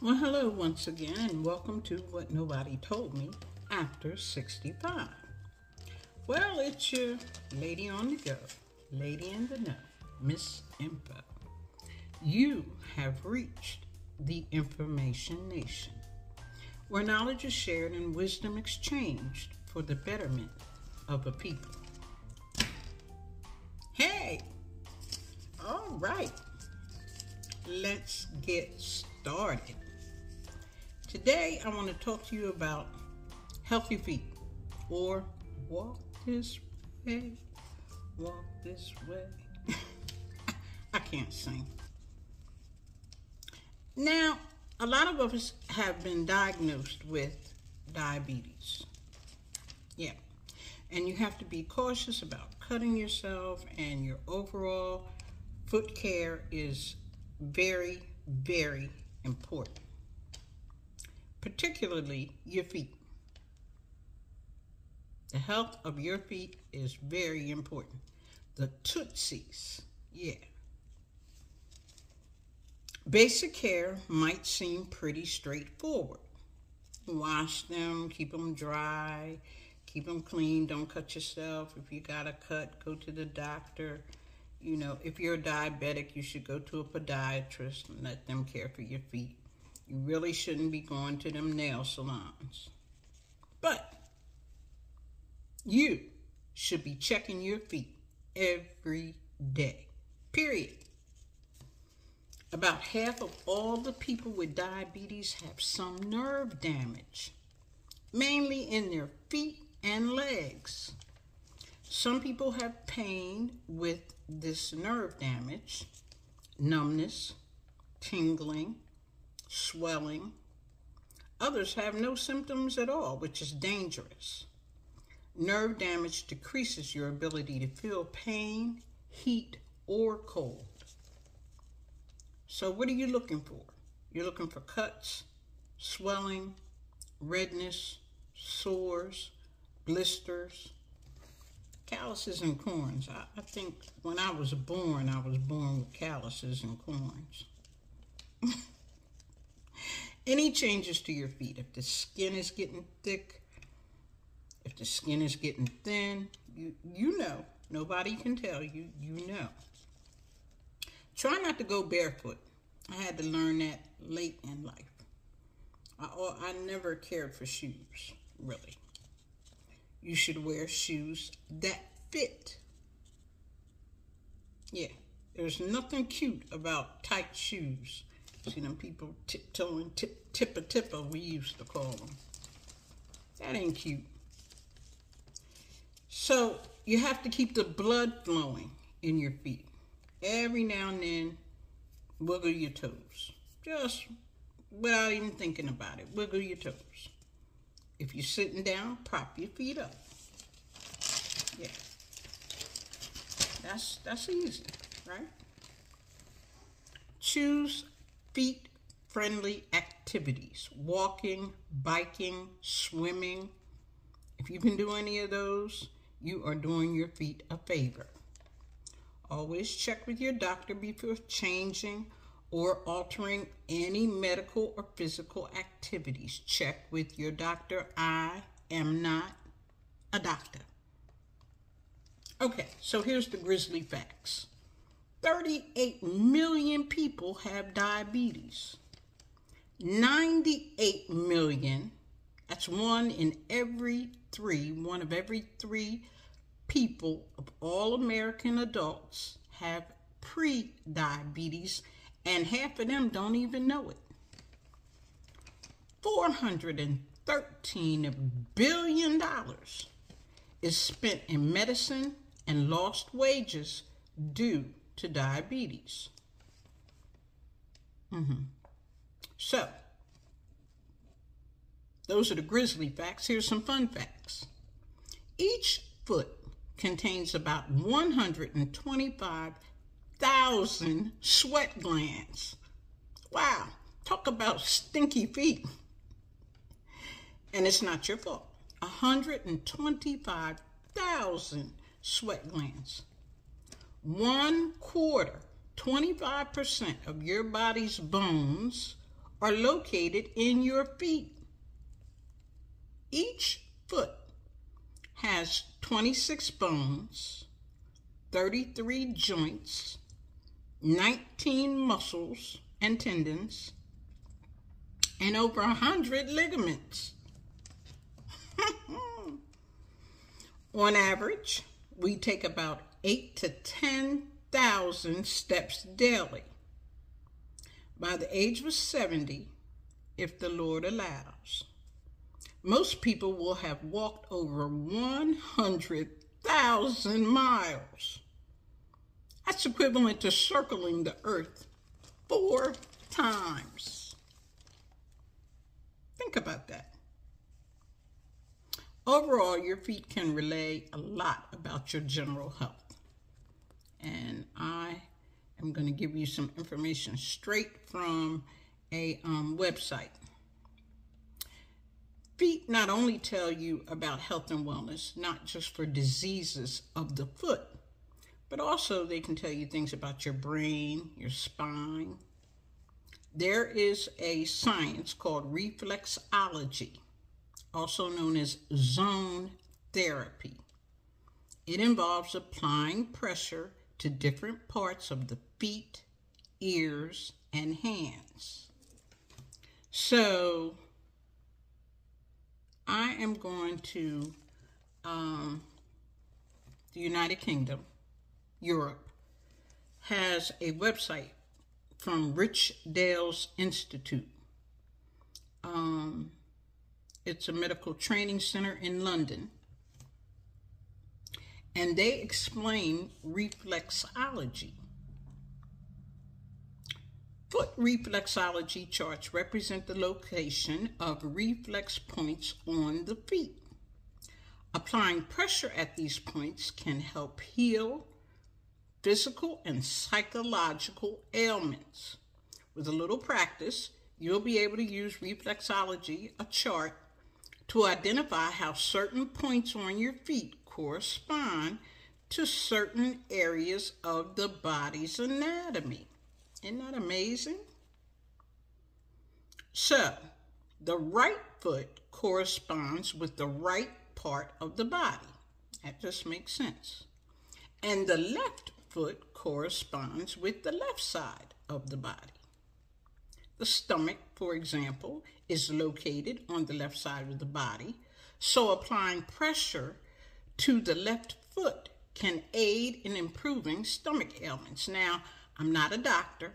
Well, hello once again, and welcome to What Nobody Told Me After 65. Well, it's your lady on the go, lady in the know, Miss Info. You have reached the Information Nation, where knowledge is shared and wisdom exchanged for the betterment of a people. Hey! All right, let's get started. Today, I want to talk to you about healthy feet, or walk this way, walk this way. I can't sing. Now, a lot of us have been diagnosed with diabetes. Yeah, and you have to be cautious about cutting yourself, and your overall foot care is very, very important. Particularly your feet. The health of your feet is very important. The tootsies, yeah. Basic care might seem pretty straightforward. Wash them, keep them dry, keep them clean, don't cut yourself. If you got a cut, go to the doctor. You know, if you're a diabetic, you should go to a podiatrist and let them care for your feet. You really shouldn't be going to them nail salons. But you should be checking your feet every day, period. About half of all the people with diabetes have some nerve damage, mainly in their feet and legs. Some people have pain with this nerve damage, numbness, tingling, swelling. Others have no symptoms at all, which is dangerous. Nerve damage decreases your ability to feel pain, heat, or cold. So what are you looking for? You're looking for cuts, swelling, redness, sores, blisters, calluses and corns. I think when I was born with calluses and corns. Any changes to your feet, if the skin is getting thick, if the skin is getting thin, you know. Nobody can tell you, you know. Try not to go barefoot. I had to learn that late in life. I never cared for shoes, really. You should wear shoes that fit. Yeah, there's nothing cute about tight shoes. See them people tiptoeing, tipper, we used to call them. That ain't cute. So you have to keep the blood flowing in your feet. Every now and then, wiggle your toes. Just without even thinking about it, wiggle your toes. If you're sitting down, prop your feet up. Yeah. That's easy, right? Choose feet-friendly activities. Walking, biking, swimming. If you can do any of those, you are doing your feet a favor. Always check with your doctor before changing or altering any medical or physical activities. Check with your doctor. I am not a doctor. Okay, so here's the grisly facts. 38 million people have diabetes. 98 million, that's one of every three people of all American adults have pre-diabetes, and half of them don't even know it. $413 billion is spent in medicine and lost wages due to diabetes. So, those are the grisly facts. Here's some fun facts. Each foot contains about 125,000 sweat glands. Wow, talk about stinky feet. And it's not your fault. 125,000 sweat glands. 1/4, 25% of your body's bones are located in your feet. Each foot has 26 bones, 33 joints, 19 muscles and tendons, and over 100 ligaments. On average, we take about 8,000 to 10,000 steps daily. By the age of 70, if the Lord allows, most people will have walked over 100,000 miles. That's equivalent to circling the earth 4 times. Think about that. Overall, your feet can relay a lot about your general health. And I am going to give you some information straight from a website. Feet not only tell you about health and wellness, not just for diseases of the foot, but also they can tell you things about your brain, your spine. There is a science called reflexology, also known as zone therapy. It involves applying pressure to different parts of the feet, ears, and hands. So I am going to the United Kingdom. Europe has a website from Richdale's Institute. It's a medical training center in London. And they explain reflexology. Foot reflexology charts represent the location of reflex points on the feet. Applying pressure at these points can help heal physical and psychological ailments. With a little practice, you'll be able to use reflexology, a chart, to identify how certain points on your feet correspond to certain areas of the body's anatomy. Isn't that amazing? So, the right foot corresponds with the right part of the body. That just makes sense. And the left foot corresponds with the left side of the body. The stomach, for example, is located on the left side of the body, so applying pressure to the left foot can aid in improving stomach ailments. Now, I'm not a doctor,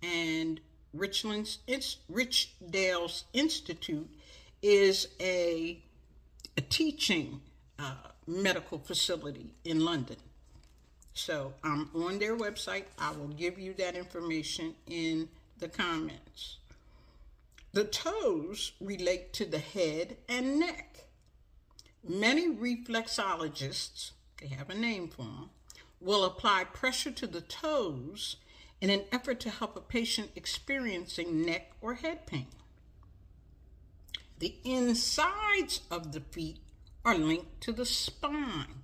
and Richdale's Institute is a teaching medical facility in London. So I'm on their website. I will give you that information in the comments. The toes relate to the head and neck. Many reflexologists, they have a name for them, will apply pressure to the toes in an effort to help a patient experiencing neck or head pain. The insides of the feet are linked to the spine.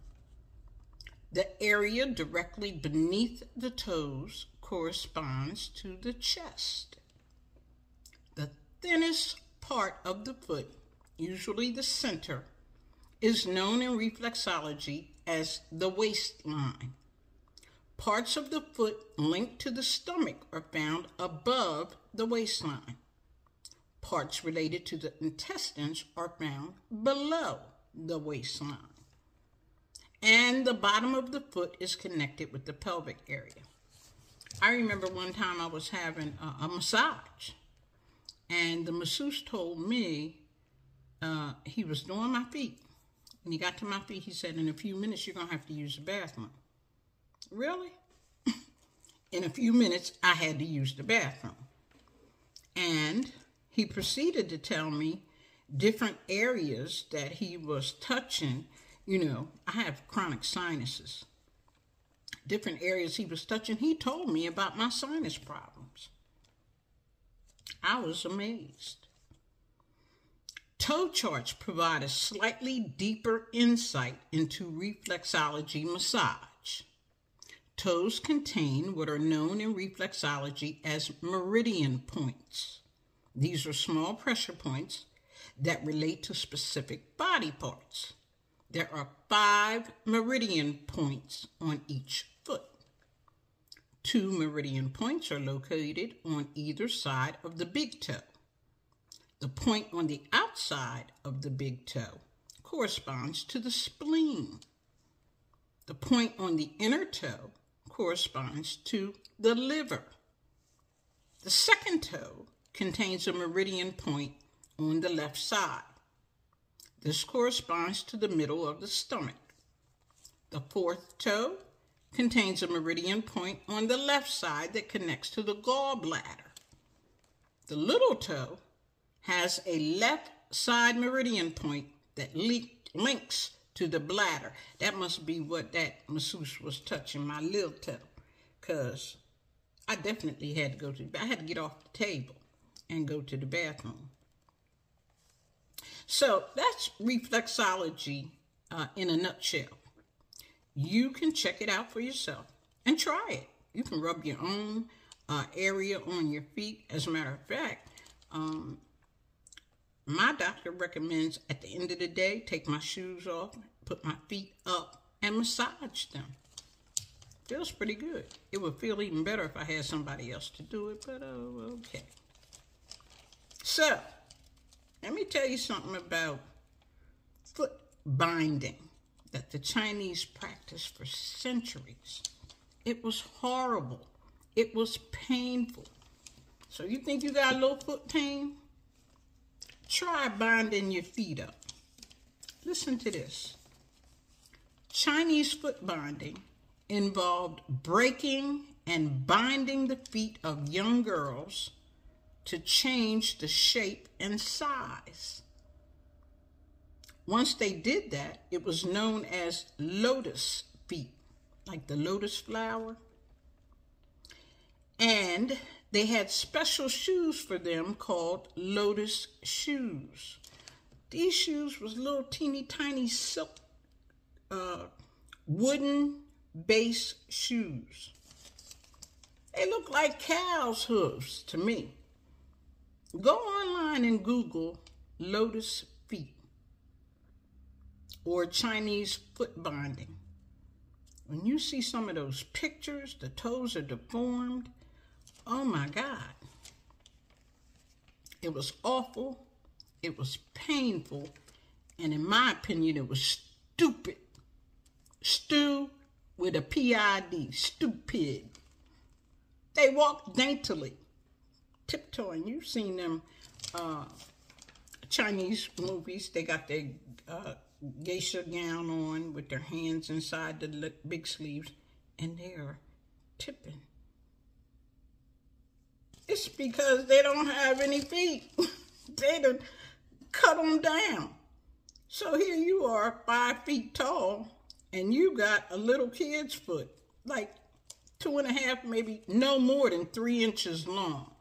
The area directly beneath the toes corresponds to the chest. The thinnest part of the foot, usually the center, is known in reflexology as the waistline. Parts of the foot linked to the stomach are found above the waistline. Parts related to the intestines are found below the waistline. And the bottom of the foot is connected with the pelvic area. I remember one time I was having a massage, and the masseuse told me he was doing my feet. When he got to my feet, he said, in a few minutes, you're going to have to use the bathroom. Really? In a few minutes, I had to use the bathroom. And he proceeded to tell me different areas that he was touching. You know, I have chronic sinuses. Different areas he was touching. He told me about my sinus problems. I was amazed. Toe charts provide a slightly deeper insight into reflexology massage. Toes contain what are known in reflexology as meridian points. These are small pressure points that relate to specific body parts. There are 5 meridian points on each foot. 2 meridian points are located on either side of the big toe. The point on the outside of the big toe corresponds to the spleen. The point on the inner toe corresponds to the liver. The second toe contains a meridian point on the left side. This corresponds to the middle of the stomach. The fourth toe contains a meridian point on the left side that connects to the gallbladder. The little toe has a left side meridian point that links to the bladder. That must be what that masseuse was touching, my little toe, because I definitely had to I had to get off the table and go to the bathroom. So that's reflexology in a nutshell. You can check it out for yourself and try it. You can rub your own area on your feet. As a matter of fact, my doctor recommends at the end of the day, take my shoes off, put my feet up, and massage them. Feels pretty good. It would feel even better if I had somebody else to do it, but okay. So, let me tell you something about foot binding that the Chinese practiced for centuries. It was horrible. It was painful. So you think you got a little foot pain? Try binding your feet up. Listen to this. Chinese foot binding involved breaking and binding the feet of young girls to change the shape and size. Once they did that, it was known as lotus feet, like the lotus flower. And they had special shoes for them called lotus shoes. These shoes was little teeny tiny silk, wooden base shoes. They look like cow's hooves to me. Go online and Google lotus feet or Chinese foot binding. When you see some of those pictures, the toes are deformed. Oh my God. It was awful. It was painful. And in my opinion, it was stupid. Stew with a P-I-D, stupid. They walked daintily, tiptoeing. You've seen them Chinese movies. They got their geisha gown on with their hands inside the big sleeves, and they are tipping. It's because they don't have any feet. They done cut them down. So here you are, 5 feet tall, and you got a little kid's foot, like 2.5, maybe no more than 3 inches long.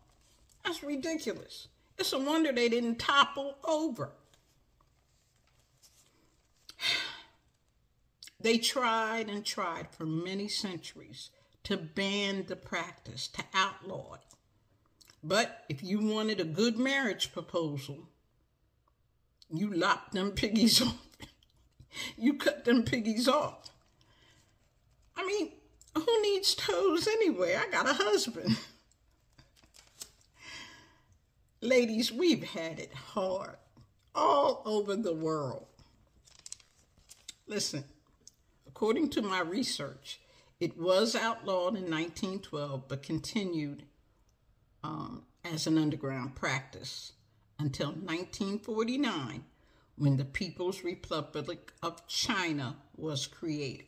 That's ridiculous. It's a wonder they didn't topple over. They tried and tried for many centuries to ban the practice, to outlaw it. But if you wanted a good marriage proposal, you lopped them piggies off. You cut them piggies off. I mean, who needs toes anyway? I got a husband. Ladies, we've had it hard all over the world. Listen, according to my research, it was outlawed in 1912, but continued as an underground practice until 1949, when the People's Republic of China was created.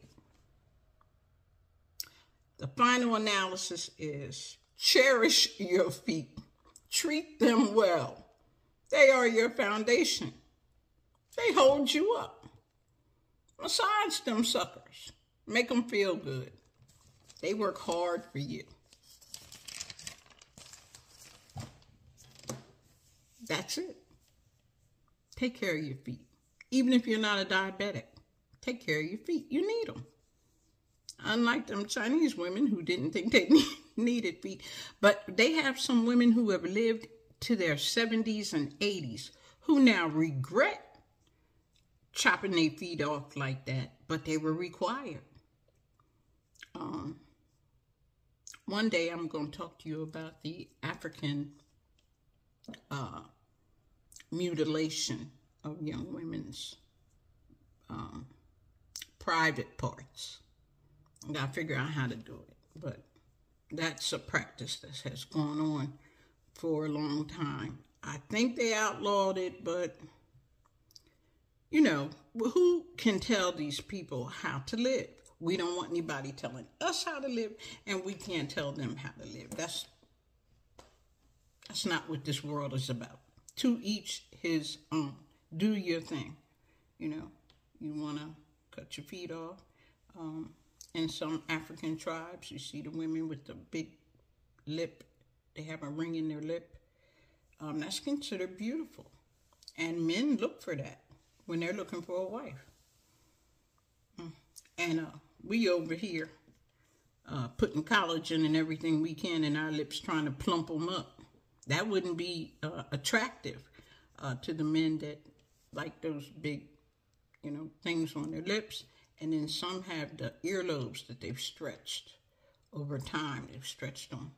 The final analysis is: cherish your feet. Treat them well. They are your foundation. They hold you up. Massage them suckers. Make them feel good. They work hard for you. That's it. Take care of your feet. Even if you're not a diabetic, take care of your feet. You need them. Unlike them Chinese women who didn't think they needed feet. But they have some women who have lived to their 70s and 80s who now regret chopping their feet off like that, but they were required. One day I'm going to talk to you about the African mutilation of young women's private parts. I got to figure out how to do it, but that's a practice that has gone on for a long time. I think they outlawed it, but you know, who can tell these people how to live? We don't want anybody telling us how to live, and we can't tell them how to live. That's not what this world is about. To each his own. Do your thing. You know, you want to cut your feet off. In some African tribes, you see the women with the big lip. They have a ring in their lip. That's considered beautiful. And men look for that when they're looking for a wife. And we over here putting collagen and everything we can in our lips, trying to plump them up. That wouldn't be attractive to the men that like those big, you know, things on their lips. And then some have the earlobes that they've stretched over time. They've stretched them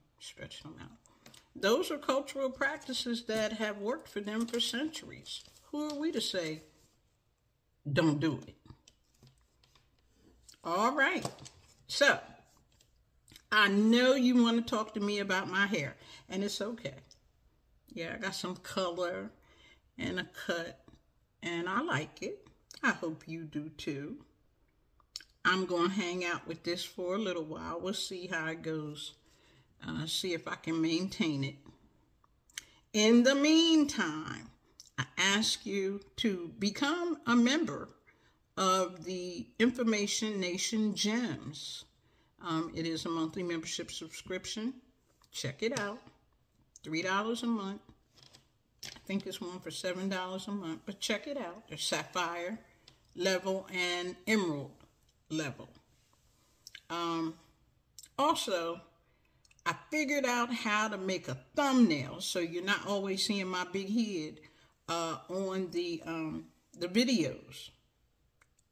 out. Those are cultural practices that have worked for them for centuries. Who are we to say, don't do it? All right. So, I know you want to talk to me about my hair, and it's okay. Yeah, I got some color and a cut, and I like it. I hope you do too. I'm going to hang out with this for a little while. We'll see how it goes. See if I can maintain it. In the meantime, I ask you to become a member of the Information Nation Gems. It is a monthly membership subscription. Check it out. $3 a month. I think it's one for $7 a month, but check it out. There's Sapphire level and Emerald level. Also, I figured out how to make a thumbnail so you're not always seeing my big head on the videos.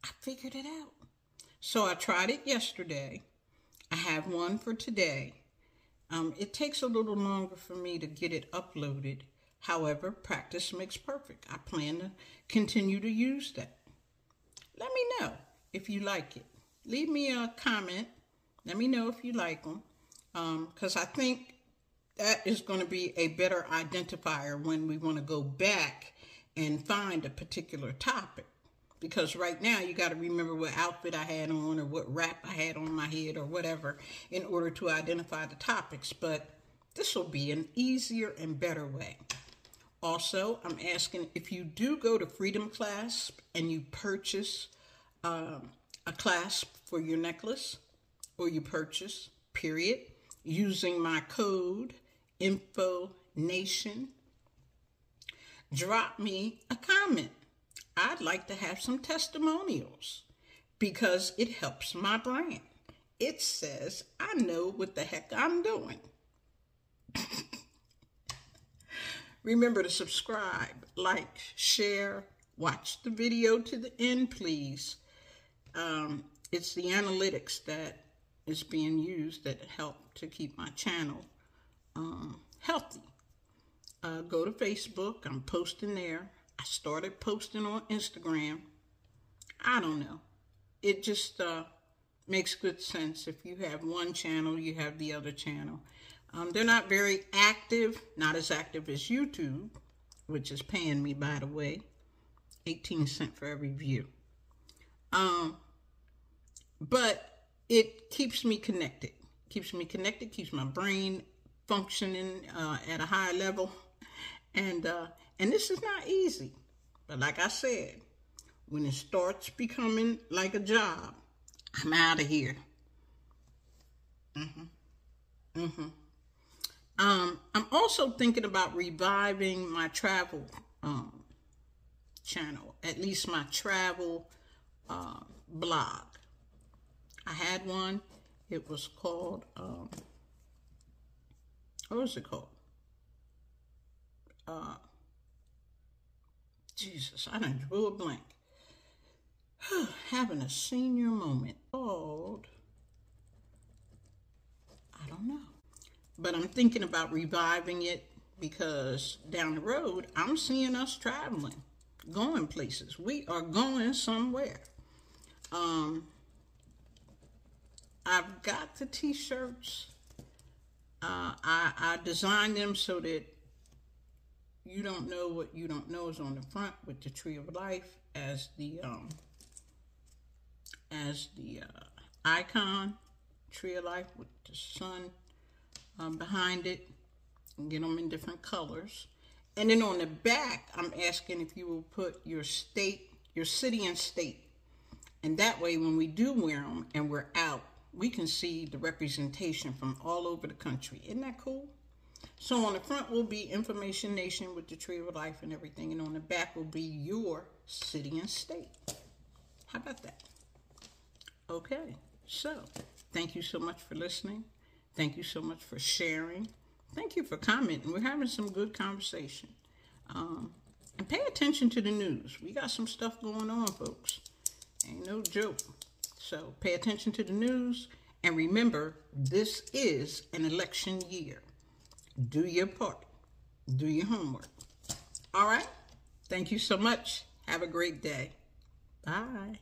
I figured it out. So I tried it yesterday. I have one for today. It takes a little longer for me to get it uploaded. However, practice makes perfect. I plan to continue to use that. Let me know if you like it. Leave me a comment. Let me know if you like them. Because I think that is going to be a better identifier when we want to go back and find a particular topic. Because right now you got to remember what outfit I had on or what wrap I had on my head or whatever in order to identify the topics. But this will be an easier and better way. Also, I'm asking if you do go to Freedom Clasp and you purchase a clasp for your necklace, or you purchase, period, using my code, InfoNation, drop me a comment. I'd like to have some testimonials because it helps my brand. It says I know what the heck I'm doing. Remember to subscribe, like, share, watch the video to the end, please. It's the analytics that is being used that help to keep my channel healthy. Go to Facebook. I'm posting there. I started posting on Instagram. I don't know. It just makes good sense. If you have one channel, you have the other channel. They're not very active, not as active as YouTube, which is paying me, by the way, 18 cents for every view. But it keeps me connected. Keeps me connected, keeps my brain functioning at a high level. And this is not easy. But like I said, when it starts becoming like a job, I'm out of here. I'm also thinking about reviving my travel channel, at least my travel blog. I had one. It was called, what was it called? Jesus, I done drew a blank. Having a senior moment called, I don't know. But I'm thinking about reviving it because down the road, I'm seeing us traveling, going places. We are going somewhere. I've got the t-shirts. I designed them so that you don't know what you don't know is on the front with the Tree of Life as the icon. Tree of Life with the sun behind it. And get them in different colors. And then on the back, I'm asking if you will put your state, your city and state. And that way, when we do wear them and we're out, we can see the representation from all over the country. Isn't that cool? So on the front will be Information Nation with the Tree of Life and everything. And on the back will be your city and state. How about that? Okay. So thank you so much for listening. Thank you so much for sharing. Thank you for commenting. We're having some good conversation. And pay attention to the news. We got some stuff going on, folks. Ain't no joke. So pay attention to the news. And remember, this is an election year. Do your part. Do your homework. All right? Thank you so much. Have a great day. Bye.